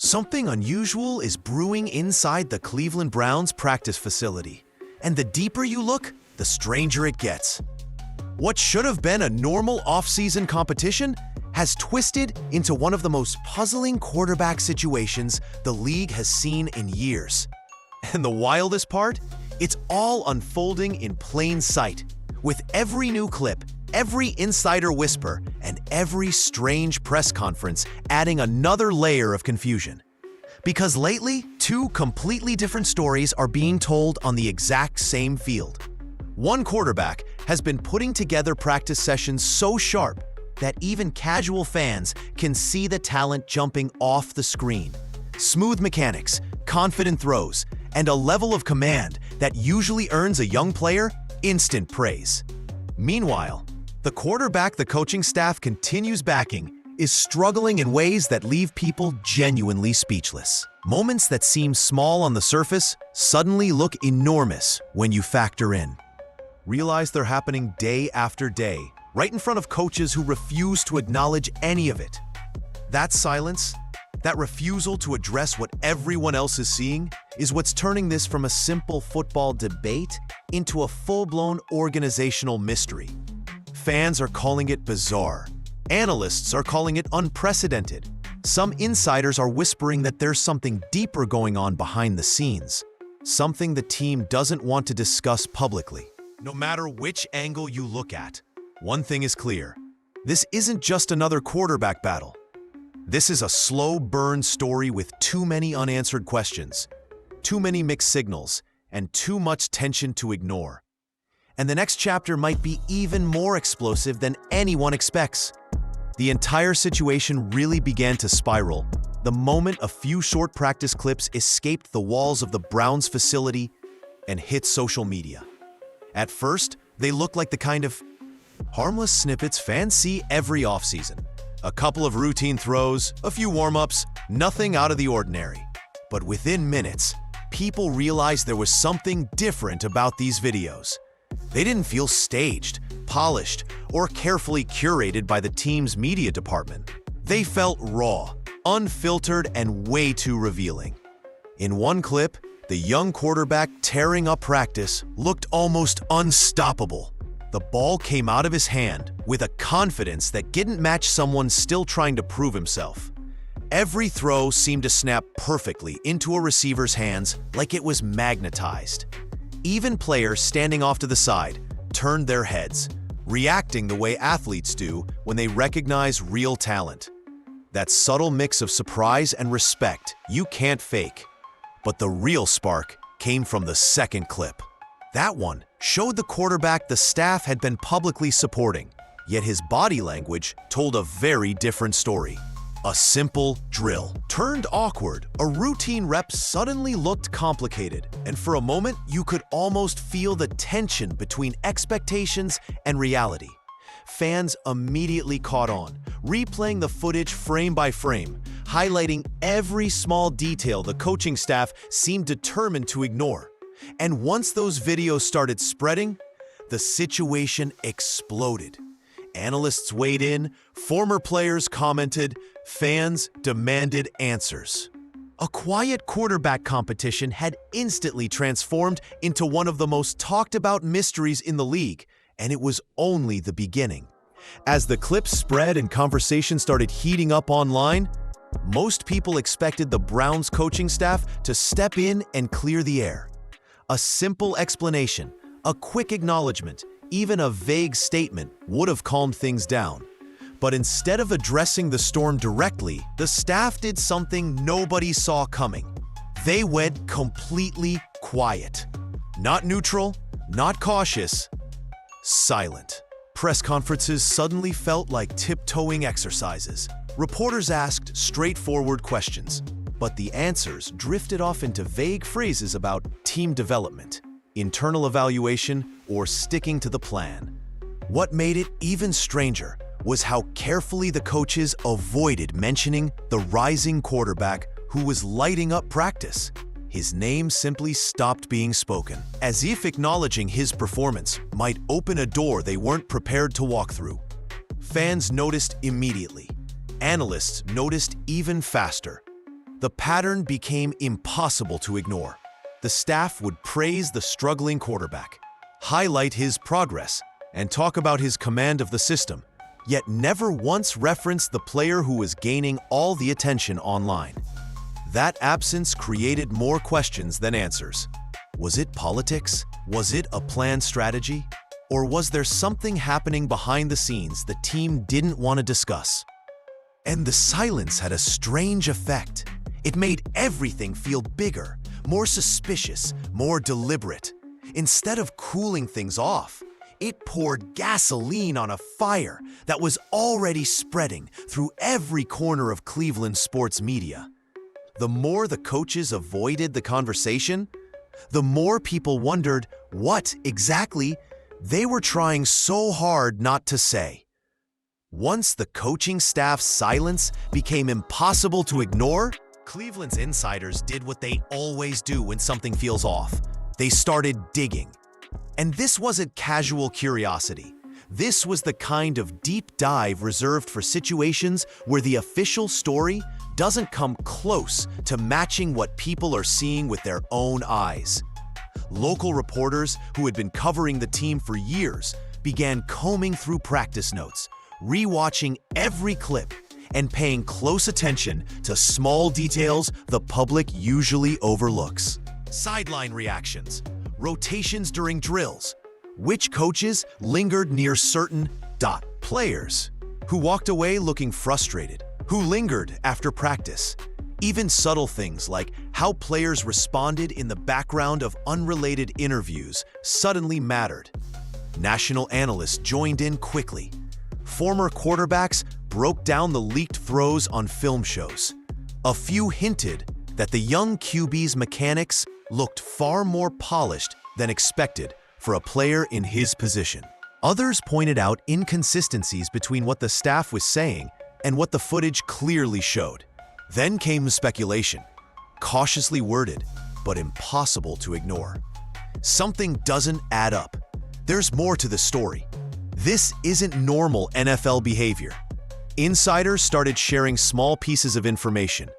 Something unusual is brewing inside the Cleveland Browns practice facility, and the deeper you look, the stranger it gets. What should have been a normal off-season competition has twisted into one of the most puzzling quarterback situations the league has seen in years. And the wildest part? It's all unfolding in plain sight, with every new clip, every insider whisper, and every strange press conference adding another layer of confusion. Because lately, two completely different stories are being told on the exact same field. One quarterback has been putting together practice sessions so sharp that even casual fans can see the talent jumping off the screen. Smooth mechanics, confident throws, and a level of command that usually earns a young player instant praise. Meanwhile, the quarterback the coaching staff continues backing is struggling in ways that leave people genuinely speechless. Moments that seem small on the surface suddenly look enormous when you factor in. Realize they're happening day after day, right in front of coaches who refuse to acknowledge any of it. That silence, that refusal to address what everyone else is seeing, is what's turning this from a simple football debate into a full-blown organizational mystery. Fans are calling it bizarre. Analysts are calling it unprecedented. Some insiders are whispering that there's something deeper going on behind the scenes, something the team doesn't want to discuss publicly. No matter which angle you look at, one thing is clear. This isn't just another quarterback battle. This is a slow burn story with too many unanswered questions, too many mixed signals, and too much tension to ignore. And the next chapter might be even more explosive than anyone expects. The entire situation really began to spiral the moment a few short practice clips escaped the walls of the Browns facility and hit social media. At first, they looked like the kind of harmless snippets fans see every offseason. A couple of routine throws, a few warm-ups, nothing out of the ordinary. But within minutes, people realized there was something different about these videos. They didn't feel staged, polished, or carefully curated by the team's media department. They felt raw, unfiltered, and way too revealing. In one clip, the young quarterback tearing up practice looked almost unstoppable. The ball came out of his hand with a confidence that didn't match someone still trying to prove himself. Every throw seemed to snap perfectly into a receiver's hands like it was magnetized. Even players standing off to the side turned their heads, reacting the way athletes do when they recognize real talent. That subtle mix of surprise and respect you can't fake. But the real spark came from the second clip. That one showed the quarterback the staff had been publicly supporting, yet his body language told a very different story. A simple drill turned awkward. A routine rep suddenly looked complicated, and for a moment, you could almost feel the tension between expectations and reality. Fans immediately caught on, replaying the footage frame by frame, highlighting every small detail the coaching staff seemed determined to ignore. And once those videos started spreading, the situation exploded. Analysts weighed in, former players commented, fans demanded answers. A quiet quarterback competition had instantly transformed into one of the most talked about mysteries in the league, and it was only the beginning. As the clips spread and conversation started heating up online, most people expected the Browns coaching staff to step in and clear the air. A simple explanation, a quick acknowledgement, even a vague statement would have calmed things down. But instead of addressing the storm directly, the staff did something nobody saw coming. They went completely quiet. Not neutral, not cautious, silent. Press conferences suddenly felt like tiptoeing exercises. Reporters asked straightforward questions, but the answers drifted off into vague phrases about team development, internal evaluation, or sticking to the plan. What made it even stranger was how carefully the coaches avoided mentioning the rising quarterback who was lighting up practice. His name simply stopped being spoken, as if acknowledging his performance might open a door they weren't prepared to walk through. Fans noticed immediately. Analysts noticed even faster. The pattern became impossible to ignore. The staff would praise the struggling quarterback, highlight his progress, and talk about his command of the system, yet never once referenced the player who was gaining all the attention online. That absence created more questions than answers. Was it politics? Was it a planned strategy? Or was there something happening behind the scenes the team didn't want to discuss? And the silence had a strange effect. It made everything feel bigger, more suspicious, more deliberate. Instead of cooling things off, it poured gasoline on a fire that was already spreading through every corner of Cleveland sports media. The more the coaches avoided the conversation, the more people wondered what exactly they were trying so hard not to say. Once the coaching staff's silence became impossible to ignore, Cleveland's insiders did what they always do when something feels off. They started digging. And this wasn't casual curiosity. This was the kind of deep dive reserved for situations where the official story doesn't come close to matching what people are seeing with their own eyes. Local reporters who had been covering the team for years began combing through practice notes, rewatching every clip, and paying close attention to small details the public usually overlooks. Sideline reactions, rotations during drills, which coaches lingered near certain players, who walked away looking frustrated, who lingered after practice. Even subtle things like how players responded in the background of unrelated interviews suddenly mattered. National analysts joined in quickly. Former quarterbacks broke down the leaked throws on film shows. A few hinted that the young QB's mechanics looked far more polished than expected for a player in his position. Others pointed out inconsistencies between what the staff was saying and what the footage clearly showed. Then came speculation, cautiously worded, but impossible to ignore. Something doesn't add up. There's more to the story. This isn't normal NFL behavior. Insiders started sharing small pieces of information,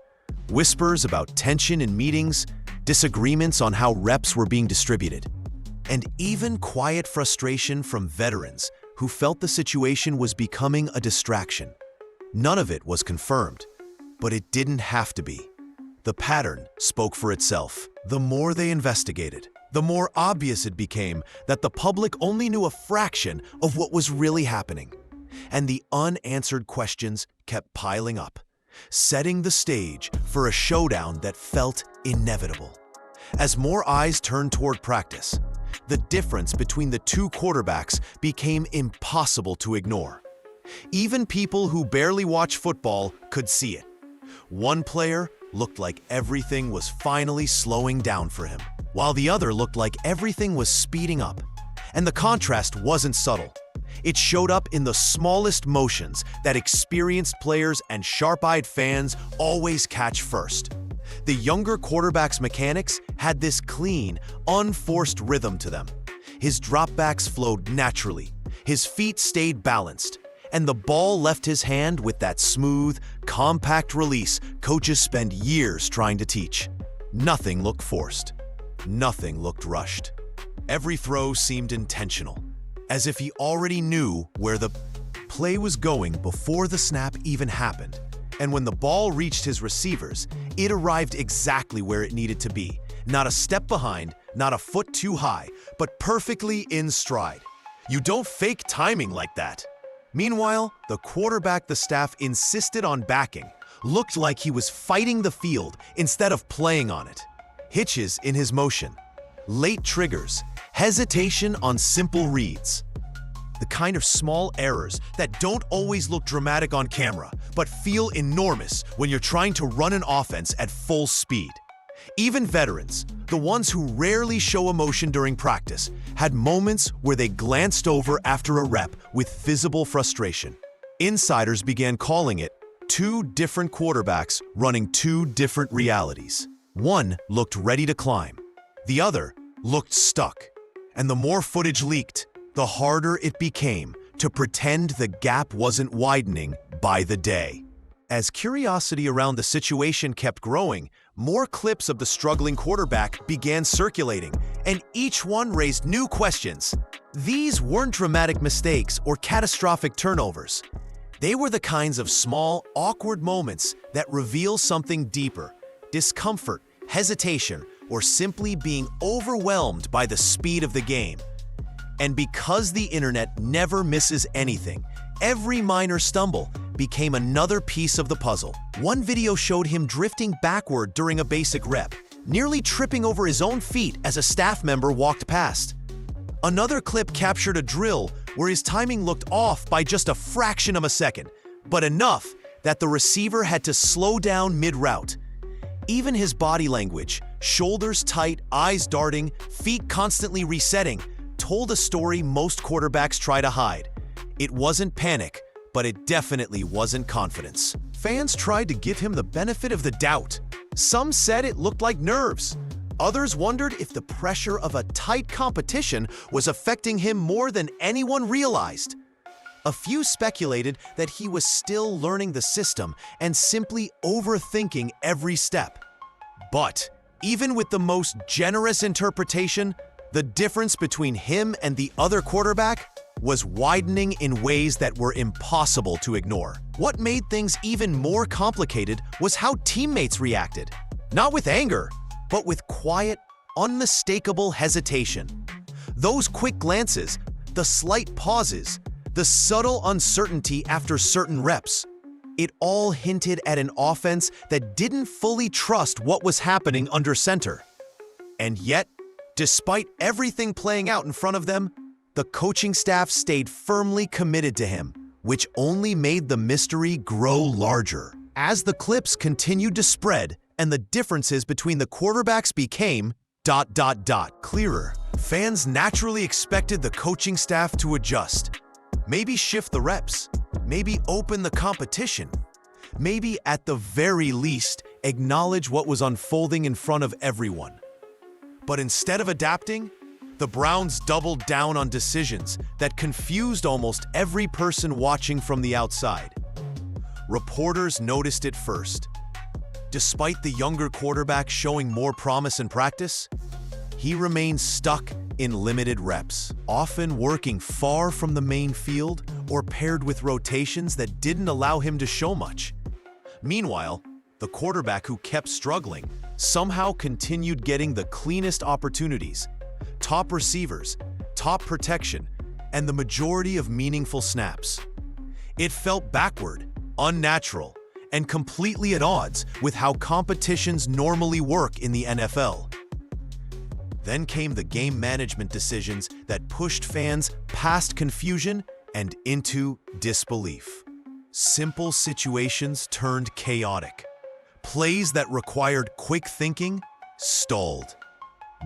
whispers about tension in meetings, disagreements on how reps were being distributed, and even quiet frustration from veterans who felt the situation was becoming a distraction. None of it was confirmed, but it didn't have to be. The pattern spoke for itself. The more they investigated, the more obvious it became that the public only knew a fraction of what was really happening. And the unanswered questions kept piling up, setting the stage for a showdown that felt inevitable. As more eyes turned toward practice, the difference between the two quarterbacks became impossible to ignore. Even people who barely watch football could see it. One player looked like everything was finally slowing down for him, while the other looked like everything was speeding up. And the contrast wasn't subtle. It showed up in the smallest motions that experienced players and sharp-eyed fans always catch first. The younger quarterback's mechanics had this clean, unforced rhythm to them. His dropbacks flowed naturally, his feet stayed balanced, and the ball left his hand with that smooth, compact release coaches spend years trying to teach. Nothing looked forced. Nothing looked rushed. Every throw seemed intentional, as if he already knew where the play was going before the snap even happened. And when the ball reached his receivers, it arrived exactly where it needed to be. Not a step behind, not a foot too high, but perfectly in stride. You don't fake timing like that. Meanwhile, the quarterback the staff insisted on backing looked like he was fighting the field instead of playing on it. Hitches in his motion, late triggers, hesitation on simple reads. The kind of small errors that don't always look dramatic on camera, but feel enormous when you're trying to run an offense at full speed. Even veterans, the ones who rarely show emotion during practice, had moments where they glanced over after a rep with visible frustration. Insiders began calling it two different quarterbacks running two different realities. One looked ready to climb. The other looked stuck. And the more footage leaked, the harder it became to pretend the gap wasn't widening by the day. As curiosity around the situation kept growing, more clips of the struggling quarterback began circulating, and each one raised new questions. These weren't dramatic mistakes or catastrophic turnovers. They were the kinds of small, awkward moments that reveal something deeper: discomfort, hesitation, or simply being overwhelmed by the speed of the game. And because the internet never misses anything, every minor stumble became another piece of the puzzle. One video showed him drifting backward during a basic rep, nearly tripping over his own feet as a staff member walked past. Another clip captured a drill where his timing looked off by just a fraction of a second, but enough that the receiver had to slow down mid-route. Even his body language, shoulders tight, eyes darting, feet constantly resetting, told a story most quarterbacks try to hide. It wasn't panic, but it definitely wasn't confidence. Fans tried to give him the benefit of the doubt. Some said it looked like nerves. Others wondered if the pressure of a tight competition was affecting him more than anyone realized. A few speculated that he was still learning the system and simply overthinking every step. But even with the most generous interpretation, the difference between him and the other quarterback was widening in ways that were impossible to ignore. What made things even more complicated was how teammates reacted. Not with anger, but with quiet, unmistakable hesitation. Those quick glances, the slight pauses, the subtle uncertainty after certain reps, it all hinted at an offense that didn't fully trust what was happening under center. And yet, despite everything playing out in front of them, the coaching staff stayed firmly committed to him, which only made the mystery grow larger. As the clips continued to spread and the differences between the quarterbacks became ... clearer, fans naturally expected the coaching staff to adjust. Maybe shift the reps, maybe open the competition, maybe at the very least acknowledge what was unfolding in front of everyone. But instead of adapting, the Browns doubled down on decisions that confused almost every person watching from the outside. Reporters noticed it first. Despite the younger quarterback showing more promise in practice, he remained stuck in limited reps, often working far from the main field or paired with rotations that didn't allow him to show much. Meanwhile, the quarterback who kept struggling somehow continued getting the cleanest opportunities, top receivers, top protection, and the majority of meaningful snaps. It felt backward, unnatural, and completely at odds with how competitions normally work in the NFL. Then came the game management decisions that pushed fans past confusion and into disbelief. Simple situations turned chaotic. Plays that required quick thinking stalled.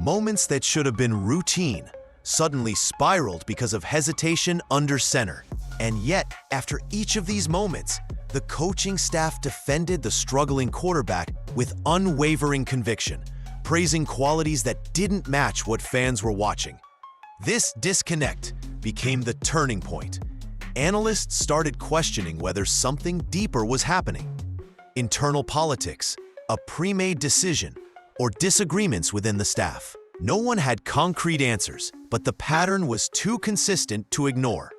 Moments that should have been routine suddenly spiraled because of hesitation under center. And yet, after each of these moments, the coaching staff defended the struggling quarterback with unwavering conviction, praising qualities that didn't match what fans were watching. This disconnect became the turning point. Analysts started questioning whether something deeper was happening. Internal politics, a pre-made decision, or disagreements within the staff. No one had concrete answers, but the pattern was too consistent to ignore.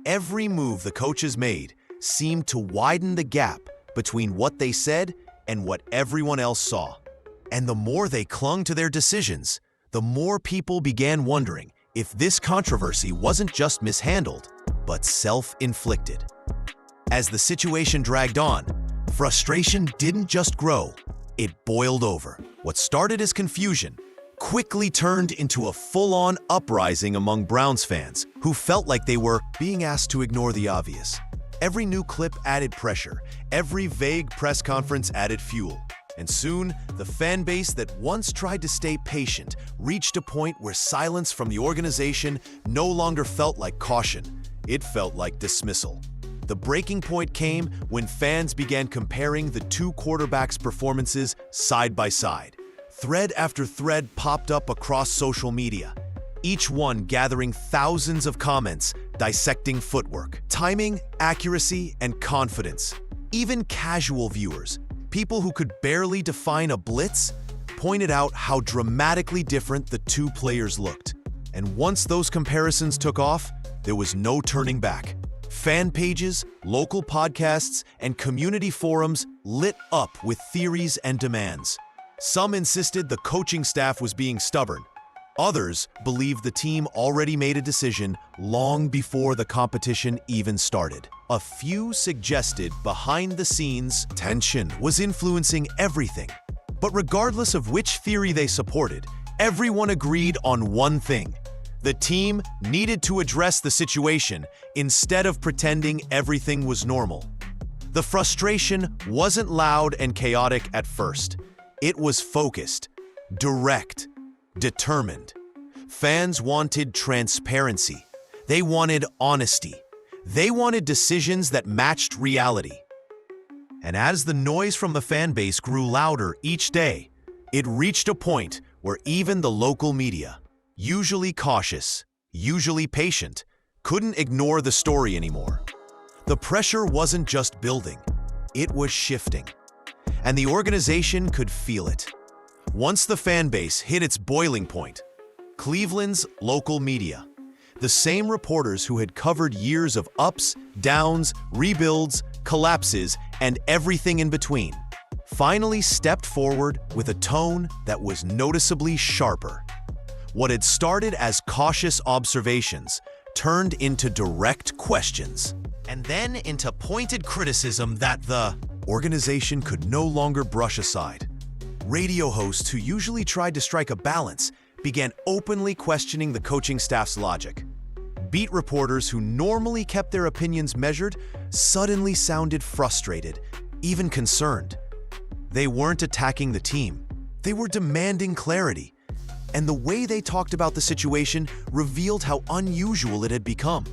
Every move the coaches made seemed to widen the gap between what they said and what everyone else saw. And the more they clung to their decisions, the more people began wondering if this controversy wasn't just mishandled, but self-inflicted. As the situation dragged on, frustration didn't just grow, it boiled over. What started as confusion quickly turned into a full-on uprising among Browns fans who felt like they were being asked to ignore the obvious. Every new clip added pressure, every vague press conference added fuel. And soon, the fan base that once tried to stay patient reached a point where silence from the organization no longer felt like caution. It felt like dismissal. The breaking point came when fans began comparing the two quarterbacks' performances side by side. Thread after thread popped up across social media, each one gathering thousands of comments dissecting footwork, timing, accuracy, and confidence. Even casual viewers, people who could barely define a blitz, pointed out how dramatically different the two players looked. And once those comparisons took off, there was no turning back. Fan pages, local podcasts, and community forums lit up with theories and demands. Some insisted the coaching staff was being stubborn. Others believed the team already made a decision long before the competition even started. A few suggested behind-the-scenes tension was influencing everything. But regardless of which theory they supported, everyone agreed on one thing. The team needed to address the situation instead of pretending everything was normal. The frustration wasn't loud and chaotic at first. It was focused, direct, determined. Fans wanted transparency. They wanted honesty. They wanted decisions that matched reality. And as the noise from the fan base grew louder each day, it reached a point where even the local media, usually cautious, usually patient, couldn't ignore the story anymore. The pressure wasn't just building, it was shifting. And the organization could feel it. Once the fan base hit its boiling point, Cleveland's local media, the same reporters who had covered years of ups, downs, rebuilds, collapses, and everything in between, finally stepped forward with a tone that was noticeably sharper. What had started as cautious observations turned into direct questions, and then into pointed criticism that the organization could no longer brush aside. Radio hosts who usually tried to strike a balance began openly questioning the coaching staff's logic. Beat reporters who normally kept their opinions measured suddenly sounded frustrated, even concerned. They weren't attacking the team. They were demanding clarity. And the way they talked about the situation revealed how unusual it had become.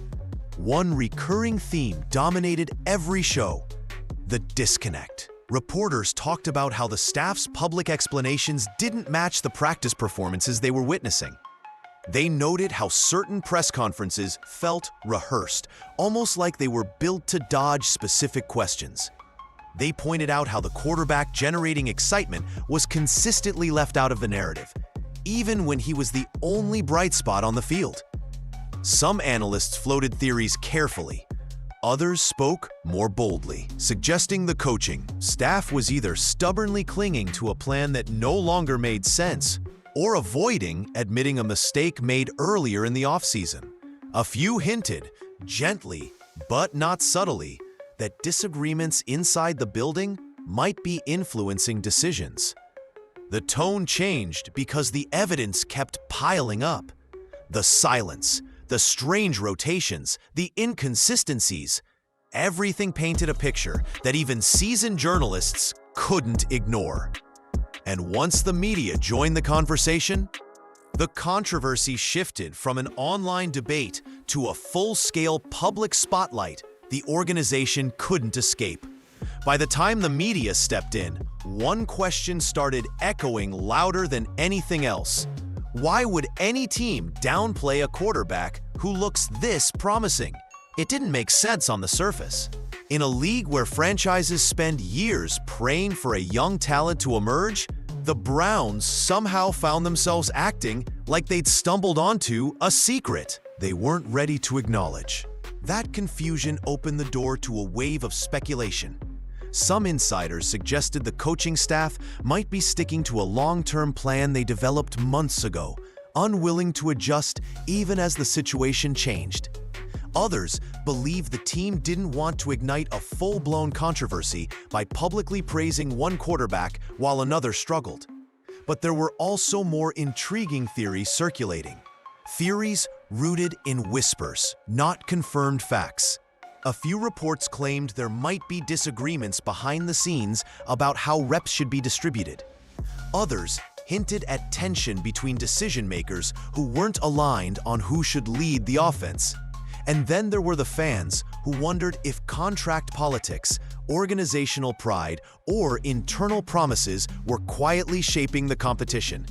One recurring theme dominated every show: the disconnect. Reporters talked about how the staff's public explanations didn't match the practice performances they were witnessing. They noted how certain press conferences felt rehearsed, almost like they were built to dodge specific questions. They pointed out how the quarterback generating excitement was consistently left out of the narrative, even when he was the only bright spot on the field. Some analysts floated theories carefully. Others spoke more boldly, suggesting the coaching staff was either stubbornly clinging to a plan that no longer made sense or avoiding admitting a mistake made earlier in the offseason. A few hinted, gently but not subtly, that disagreements inside the building might be influencing decisions. The tone changed because the evidence kept piling up. The silence, the strange rotations, the inconsistencies, everything painted a picture that even seasoned journalists couldn't ignore. And once the media joined the conversation, the controversy shifted from an online debate to a full-scale public spotlight the organization couldn't escape. By the time the media stepped in, one question started echoing louder than anything else. Why would any team downplay a quarterback who looks this promising? It didn't make sense on the surface. In a league where franchises spend years praying for a young talent to emerge, the Browns somehow found themselves acting like they'd stumbled onto a secret they weren't ready to acknowledge. That confusion opened the door to a wave of speculation. Some insiders suggested the coaching staff might be sticking to a long-term plan they developed months ago, unwilling to adjust even as the situation changed. Others believed the team didn't want to ignite a full-blown controversy by publicly praising one quarterback while another struggled. But there were also more intriguing theories circulating. Theories rooted in whispers, not confirmed facts. A few reports claimed there might be disagreements behind the scenes about how reps should be distributed. Others hinted at tension between decision-makers who weren't aligned on who should lead the offense. And then there were the fans who wondered if contract politics, organizational pride, or internal promises were quietly shaping the competition.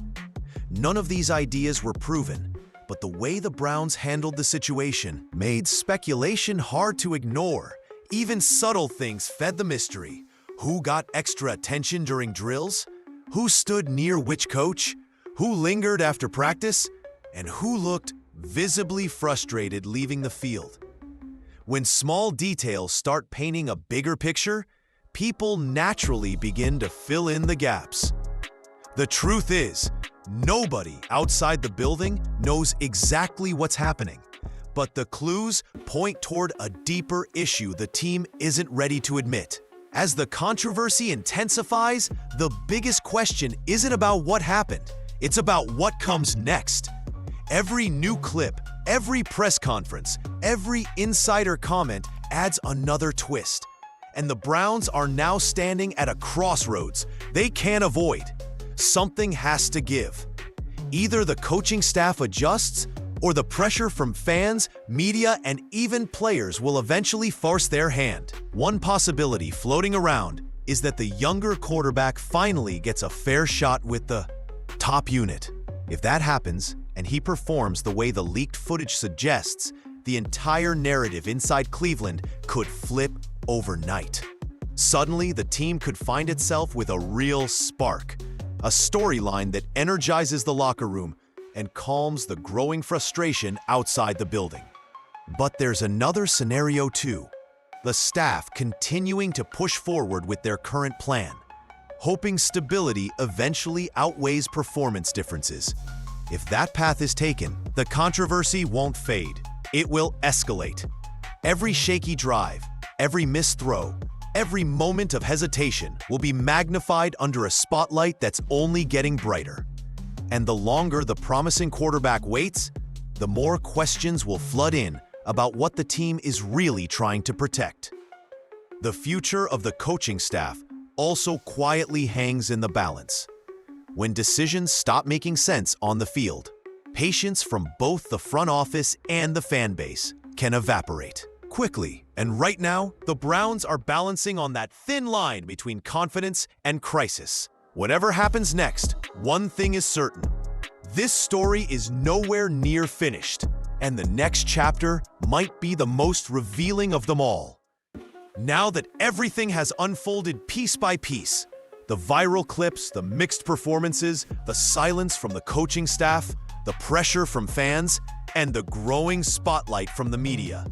None of these ideas were proven, but the way the Browns handled the situation made speculation hard to ignore, Even subtle things fed the mystery. Who got extra attention during drills? Who stood near which coach? Who lingered after practice? And who looked visibly frustrated leaving the field? When small details start painting a bigger picture, people naturally begin to fill in the gaps. The truth is, nobody outside the building knows exactly what's happening, but the clues point toward a deeper issue the team isn't ready to admit. As the controversy intensifies, the biggest question isn't about what happened, it's about what comes next. Every new clip, every press conference, every insider comment adds another twist. And the Browns are now standing at a crossroads they can't avoid. Something has to give. Either the coaching staff adjusts, or the pressure from fans, media, and even players will eventually force their hand. One possibility floating around is that the younger quarterback finally gets a fair shot with the top unit. If that happens, and he performs the way the leaked footage suggests, the entire narrative inside Cleveland could flip overnight. Suddenly, the team could find itself with a real spark, a storyline that energizes the locker room and calms the growing frustration outside the building. But there's another scenario too. The staff continuing to push forward with their current plan, hoping stability eventually outweighs performance differences. If that path is taken, the controversy won't fade. It will escalate. Every shaky drive, every missed throw, every moment of hesitation will be magnified under a spotlight that's only getting brighter. And the longer the promising quarterback waits, the more questions will flood in about what the team is really trying to protect. The future of the coaching staff also quietly hangs in the balance. When decisions stop making sense on the field, patience from both the front office and the fan base can evaporate quickly. And right now, the Browns are balancing on that thin line between confidence and crisis. Whatever happens next, one thing is certain. This story is nowhere near finished, and the next chapter might be the most revealing of them all. Now that everything has unfolded piece by piece, the viral clips, the mixed performances, the silence from the coaching staff, the pressure from fans, and the growing spotlight from the media,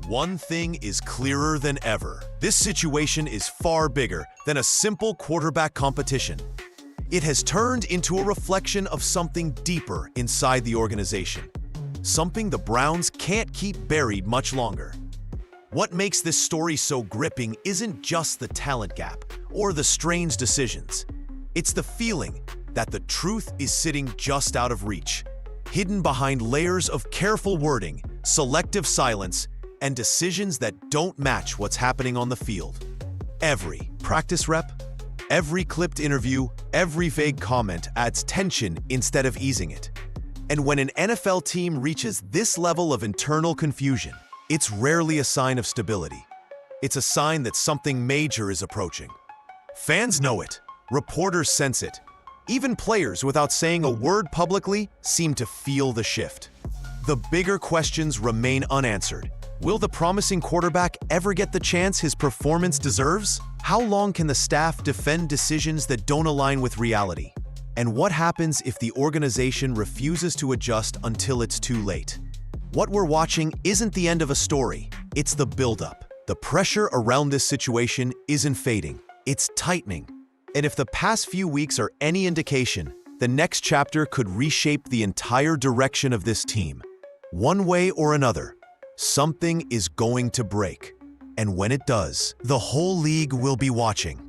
one thing is clearer than ever. This situation is far bigger than a simple quarterback competition. It has turned into a reflection of something deeper inside the organization, something the Browns can't keep buried much longer. What makes this story so gripping isn't just the talent gap or the strange decisions. It's the feeling that the truth is sitting just out of reach, hidden behind layers of careful wording, selective silence, and decisions that don't match what's happening on the field. Every practice rep, every clipped interview, every vague comment adds tension instead of easing it. And when an NFL team reaches this level of internal confusion, it's rarely a sign of stability. It's a sign that something major is approaching. Fans know it, reporters sense it. Even players, without saying a word publicly, seem to feel the shift. The bigger questions remain unanswered. Will the promising quarterback ever get the chance his performance deserves? How long can the staff defend decisions that don't align with reality? And what happens if the organization refuses to adjust until it's too late? What we're watching isn't the end of a story, it's the buildup. The pressure around this situation isn't fading, it's tightening. And if the past few weeks are any indication, the next chapter could reshape the entire direction of this team. One way or another, something is going to break. And when it does, the whole league will be watching.